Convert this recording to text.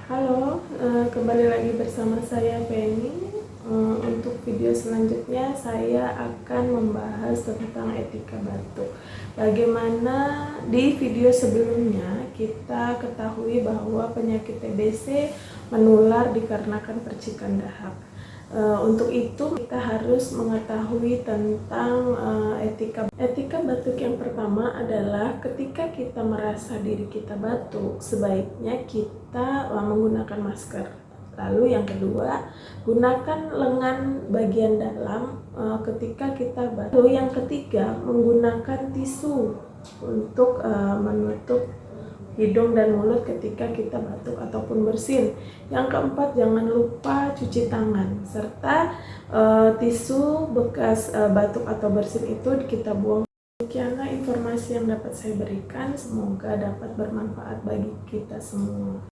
Halo, kembali lagi bersama saya Penny. Untuk video selanjutnya saya akan membahas tentang etika batuk. Bagaimana di video sebelumnya kita ketahui bahwa penyakit TBC menular dikarenakan percikan dahak. Untuk itu kita harus mengetahui tentang etika batuk. Yang pertama adalah ketika kita merasa diri kita batuk, sebaiknya kita menggunakan masker. Lalu yang kedua, gunakan lengan bagian dalam ketika kita batuk. Lalu yang ketiga, menggunakan tisu untuk menutup hidung dan mulut ketika kita batuk ataupun bersin. Yang keempat, jangan lupa cuci tangan, serta tisu bekas batuk atau bersin itu kita buang. Demikianlah informasi yang dapat saya berikan, semoga dapat bermanfaat bagi kita semua.